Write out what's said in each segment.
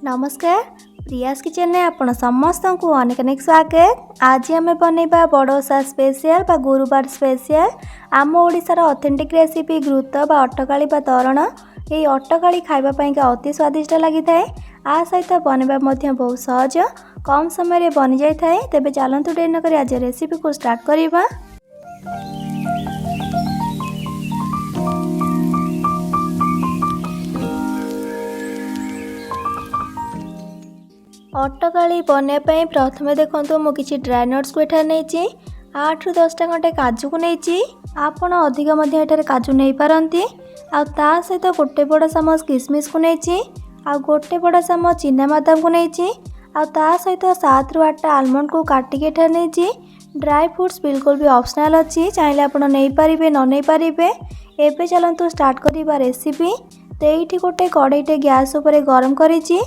नमस्कार प्रियास किचन में आपण समस्त को अनेक अनेक स्वागत। आज आम बनइबा बड़ ओषा स्पेशल बा गुरुवार स्पेशल आम ओडिशार ऑथेंटिक रेसिपी घृत बा अटकाली बा तरण। ये अटकाली खाइबा अति स्वादिष्ट लगी थाए। आ सहित बनइबा बहुत सहज कम समय बनी जाए थाए। तेबे चलंतु डेरी न करी आज रेसिपी को स्टार्ट करिबा। अटकाली बनवाई प्रथम देखो मु किसी ड्राई नट्स को एठार नहीं 8 ରୁ 10टा खंडे काजू को नहीं आपण अधिक एठार काजू नहीं पारती। ता सहित गोटे बड़ चामच किसमिस को नहीं गोटे बड़ चामच चिना बादाम को नहीं ता सहित 7 ରୁ 8टा आलमंड को काटिक एठार नहीं। ड्राई फ्रूट्स बिल्कुल भी ऑप्शनल अच्छी चाहिए आप नहीं पारे न नहीं पारे। एबे चलतु स्टार्ट करिबा रेसिपी। तो ये गोटे कड़ईटे गैस उपर गरम करी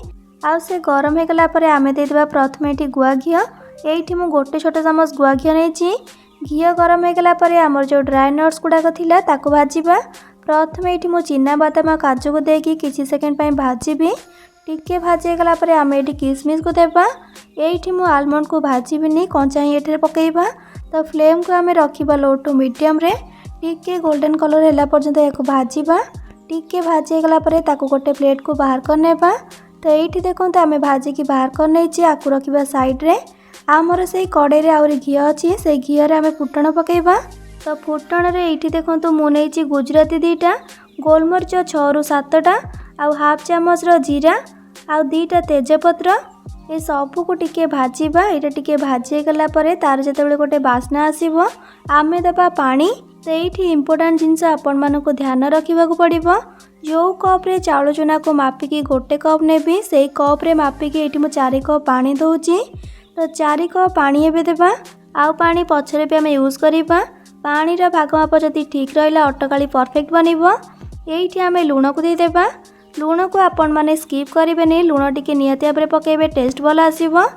आउ से गरम हो गला परे आमे देदेबा प्रथम ये गुआ घी। ये मु गोटे छोट चामच गुआ घी नहीं घी गरम हो गला परे आमर जो ड्राई नट्स गुड़ाक थिला ताको भाजिबा। प्रथम ये मु चिना बादाम काजू को देकी किछि सेकेंड पई भाजिबी। टिके भाजी गला परे आमे ये किसमिस को देबा। ये मु आलमंड को भाजिबिनी कंचा ही एठे पकेइबा। तो फ्लेम को आमे रखिबा लो टू मीडियम रे। टिके गोल्डन कलर हैला पर्यंत याको भाजिबा। टिके भाजी गला परे ताको गोटे प्लेट को बाहर करनेबा। तो ये देखो आम भाजिकी बाहर कर नहीं आपको रखा साइड रे। आमर से कड़े आहरी घी अच्छी से घी आम फुटण पकेबा। तो फुटण रे ये देखो मु नहीं गुजराती 2टा गोलमरीच 6 ରୁ 7टा आउ हाफ चामच जीरा आउ 2टा तेजपत्र ये सबू को टिके भाजिबा। ये टिके भाजी गला परे तार जिते गोटे बास्ना आसीबो आमे देबा पानी। तो ये इम्पोर्टाट जिनस आपण मानक ध्यान रखा पड़ो। जो कप रे चाउल चूना को मापिकी गोटे कप नेबी से कप रे मापिकी ये 4 कप पानी दौची। तो 4 कप पानी एबे देबा। आउ पानी पछरे भी आम यूज करबा। पानी रा भाग माप जदि ठीक रहिला अटकाली परफेक्ट बनिबो। एठी आम लूण को दे देबा। लूण को आपण माने स्किप करिबेनी लूण टिके नियति भाबरे पकेबे टेस्ट भल आसीबो।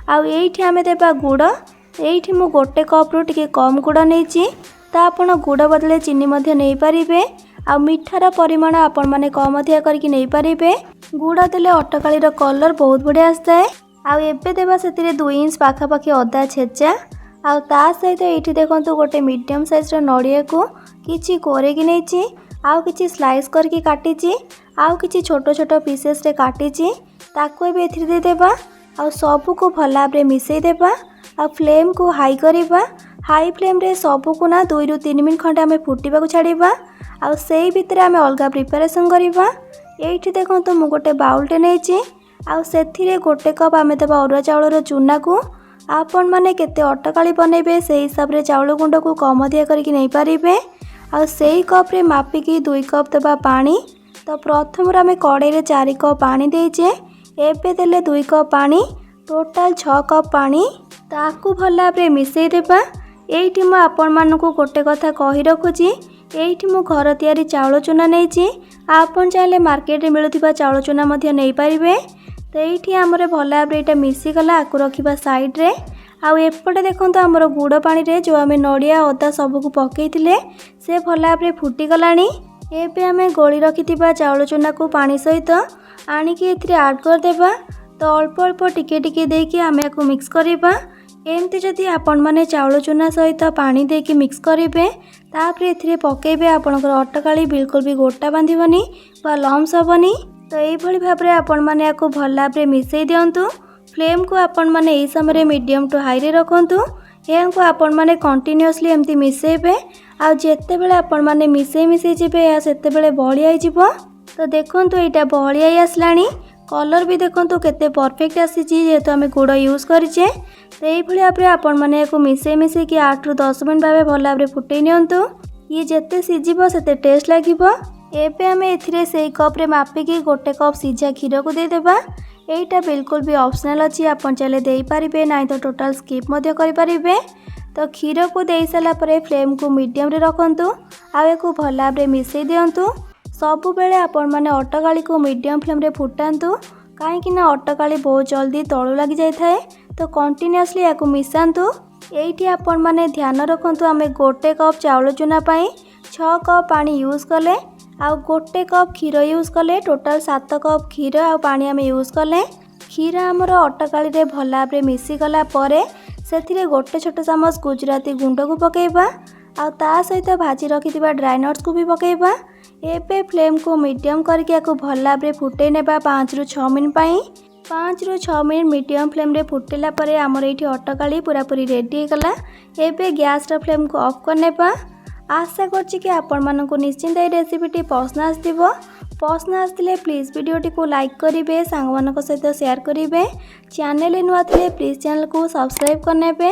आउ एठी आम देबा गुड़। एठी मु गोटे कप रु टिके कम गुड़ नैची। तो आपण गुड़ बदले चीनी मध्य नहीं पारिबे। आ मिठार परिमाण आपण माने कम अधिक करके नहीं पारिबे। गुड़ देले अटकाली रो कलर बहुत बढ़िया आसताए। आउ एबे देबा सेतिरे 2 इंच पाखापाखी अदा छेचा। आउ ता सहित एठी देखंतु गोटे मीडियम साइज रो नड़िया को किछि कोरेकी नैची आउ किछि स्लाइस करके काटिची आउ किछि छोट छोट पीसेस रे काटिची ताको एबे एथिरे दे देबा। आउ सबु को भला भाबरे मिसई देबा। आ फ्लेम को हाई करिबा। हाई फ्लेम रे सबु को ना 2 ରୁ 3 मिनिट खंडे आमे फुटिबा को छाड़ीबा। आउ सेई भितरे आमे अलगा प्रिपरेशन करिबा। एठी देखंतु मु गोटे बाउलटे नैची आउ सेथिरे गोटे कप आमे देबा अरुआ चाउल रो चूना को। आपण माने केते अटकाली बनेबे से हिसाब रे चाउल गुंड को कम अधिक करके नहीं पारिबे। आउ सेई कप रे मापिकी 2 कप देबा पानी। तो प्रथम आमे कड़ाई रे 4 कप पानी देइचे। एबे देले 2 कप पानी टोटाल 6 कप पानी ताकू भला भाबरे मिसई देबा। एठी मु आपण मानकू गोटे कथा कहि रखुची एठी मु घर तैयारी चाउल चूना नहीं आपन चाहे मार्केट रे मिलुथिबा चाउल चूना मध्य नहीं पारिबे। तो ये आमर भला भाबरे एटा मिसी गला आकु रखिबा साइड रे। आउ एपटे देखंतु आमर गुड़ पानी रे जो आमे नड़िया अदा सब को पकेइथिले से भला भाबरे फुटी गलानी। एबे आमे गोली रखिथिबा चाउल चूना को पानी सहित आनिकी एथिरे ऐड कर देबा। तो अल्प अल्प टिके टिके देकी आमे आकु मिक्स करिबा। एमती जदि आपण माने चाउल चूना सहित पानी देकी मिक्स करेंगे तापर एथिरे पकेबे आपणकर अटकाली बिल्कुल भी गोटा बांधिबनी बा लम्स हेबनी। तो यही भाव में आपण माने याको भल भाव में मिसई दिंतु। फ्लेम को आपण माने एई समय मीडियम टू हाई रे रखंतु। को आपण माने कंटिन्यूअसली एमती मिसेबे। आ जेते बेले आपण माने मिसई मिसई जिबे या सेते बेले बहलिया हिजिबो। तो देखंतु एटा बहलिया ही आसलानी। कलर भी देखंतु केते परफेक्ट आसीची जेहेतु आमे गुड़ यूज करिचे। तो यही भाव में आपण माने याको मिसई मिसई कि 8 ରୁ 10 मिनिट भावे भल भाव में फुटई नियंतु। ये जेते सिजिबो सेते टेस्ट लागिबो। एबे आमे एथिरे सेई कप रे मापिकी गोटे कप सिझा क्षीर को दे देबा। एटा बिल्कुल भी ऑप्शनल अच्छी आपण चाहे दे पारिबे नहीं तो टोटल स्किप मध्य करि पारिबे। तो क्षीर को दे साला परे फ्लेम को मीडियम रे रखंतु। आ एको भल भाव में मिसई दियंतु। सबु बेले आपण माने अटकाली को मीडियम फ्लेम रे फुटांतु कहीं ना अटकाली बहुत जल्दी तळु लगी जाय थाए। तो कंटिन्यूअसली याको मिसांतु। एठी आपण माने ध्यान रखंतु आमे गोटे कप चाउल चूना पाई 6 कप पानी यूज कले आउ गोटे कप क्षीर यूज कले टोटाल 7 कप क्षीर आ पानी आम यूज कले। क्षीर आमर अटकाली रे भल भाव मिसीगला से गोटे छोट चामच गुजराती गुंड को पकेबा आ ता सहित भाजी रखि ड्राई नट्स को भी पकेबा। एबे फ्लेम को मीडियम करके भल भाव फुटे नेबा 5 ରୁ 6 मिनट पाई। 5 ରୁ 6 मिनट मीडियम फ्लेम रे फुटेला परे आमर एठी अटकाली पूरा पूरी रेडी होगला। एबे गैस रा फ्लेम को ऑफ करनेबा। आशा करछि कि आपण मानकु निश्चिंत ए रेसिपीटी पसंद आस्थिबो। पसंद आस्थिले प्लीज वीडियोटी को लाइक करिवे, सांग मानक सहित शेयर करिवे। चैनल नुआ थिले प्लीज चैनल को सब्सक्राइब करनेबे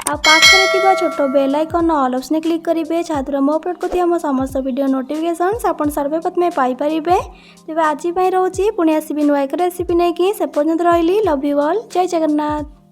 आ पाखरे थिबा छोटो bell icon all option click करिवे छात्र मो अपलोड करथिबा हम समस्त वीडियो नोटिफिकेशंस आपण सर्वप्रथमे पाई परिबे। तेबे आज पई रहउची पुणी आसीबी नुआ एक रेसिपी नै कि से पर्यंत रहिली। लव यू ऑल, जय जगन्नाथ।